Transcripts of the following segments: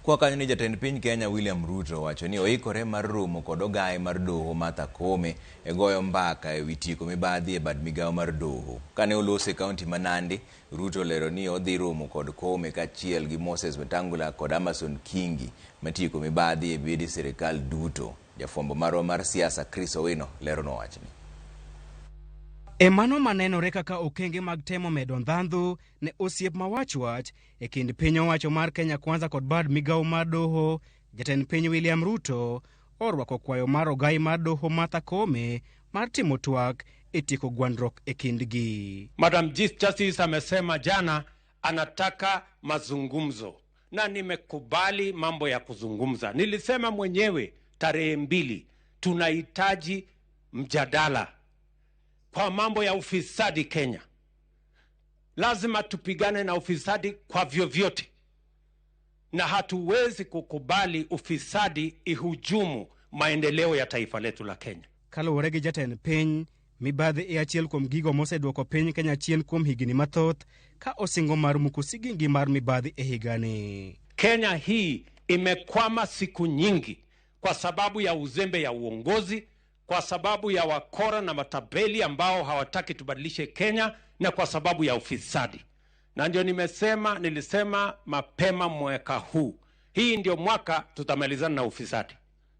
Kwa kanyo ni jatend piny Kenya William Ruto wacho ni Aikora mar romo kod ogai mar doho Martha Koome e goyo mbaka e witiko mibadhi e bad migawo mar doho. Kane olose kaunti ma Nandi, Ruto lero ni odhi romo kod Koome kachiel gi Moses Wetangula kod Amason Kingi matiko mibadhi e bedi sirikal duto. Jafwambo marwa mar siasa Chris Owino lero no wachni. Emano manenore kaka okenge mag temo medo ndhandhu ne osiep mawachwach e kind piny owacho mar Kenya Kwanza kod bad migawo mar doho. Jatend piny William Ruto orwako kwayo mar ogai mar doho Martha Koome mar timo twak e tieko gwandruok e kindgi. Madam Chief Justice amesema jana anataka mazungumzo na nimekubali mambo ya kuzungumza. Nilisema mwenyewe tarehe 2 tunahitaji mjadala kwa mambo ya ufisadi Kenya. Lazima tupigane na ufisadi kwa vyovyote, na hatuwezi kukubali ufisadi ihujumu maendeleo ya taifa letu la Kenya. Kaluwore gi jatend piny, mibadhi e achiel kuom gigo moseduoko piny Kenya chien kuom higni mathoth ka osingo mar muko sigingi mar mibadhi e higani. Kenya hii imekwama siku nyingi kwa sababu ya uzembe ya uongozi, kwa sababu ya wakora na matabeli ambao hawataki tubadilishe Kenya, na kwa sababu ya ufisadi. Na ndio nilisema mapema mwaka huu, hii ndio mwaka tutamalizana na ufisadi.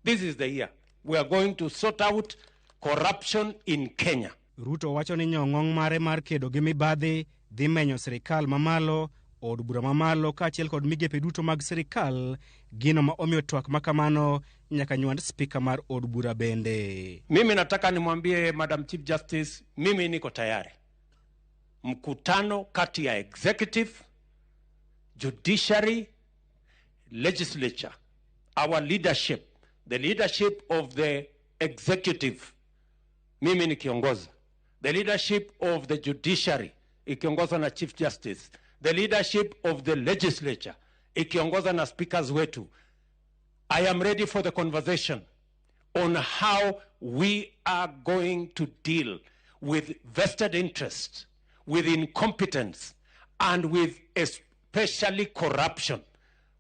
This is the year we are going to sort out corruption in Kenya. Ruto wacho ni nyong'ong mare mar kedo gi mibadhi dhi menyo sirikal mamalo, od bura mamalo kaachiel kod migepe duto mag sirikal, gino ma omiyo twak makamano nyaka nywand spika mar od bura bende. Mimi nataka nimwambie Madam Chief Justice, mimi niko tayari. Mkutano kati ya executive, judiciary, legislature, our leadership, the leadership of the executive, mimi nikiongoza, the leadership of the judiciary ikiongoza na Chief Justice, the leadership of the legislature ikiongoza na speakers wetu. I am ready for the conversation on how we are going to deal with vested interest, with incompetence, and with especially corruption,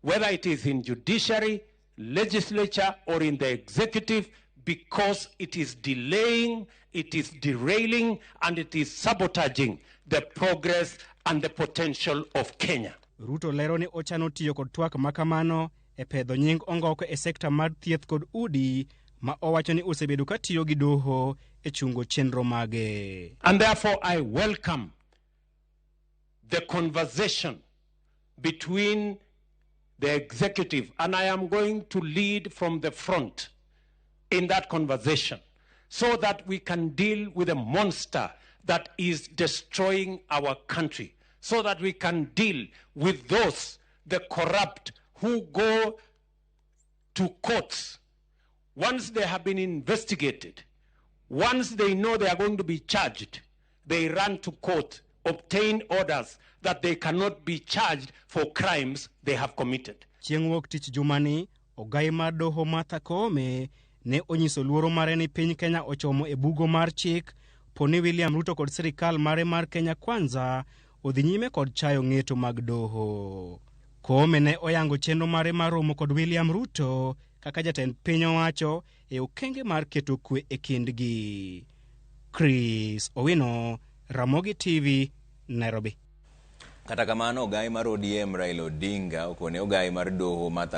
whether it is in judiciary, legislature, or in the executive, because it is delaying, it is derailing, and it is sabotaging the progress and the potential of Kenya. Ruto lero ni ochano tiyo kod twak makamano e pedho nying ongoko e sekta mar thieth kod udi ma owacho ni osebedo ka tiyo gi doho e chungo chenro mage. And therefore I welcome the conversation between the executive, and I am going to lead from the front in that conversation so that we can deal with a monster that is destroying our country, so that we can deal with those, the corrupt, who go to courts. Once they have been investigated, once they know they are going to be charged, they run to court, obtain orders that they cannot be charged for crimes they have committed. Chieng' wuok tich jumani, ogai mar doho Martha Koome ne onyiso luoro mare ni piny Kenya ochomo e bugo mar chik poni William Ruto kod sirikal mare mar Kenya Kwanza odhi nyime kod chayo ng'eto mag doho. Koome ne oyango chenro mare mar romo kod William Ruto kaka jatend piny owacho e okenge mar keto kwe e kindgi. Chris Owino, Ramogi TV, Nairobi. Kata kamano ogai mar ODM Raila Odinga okone ogai mar doho Martha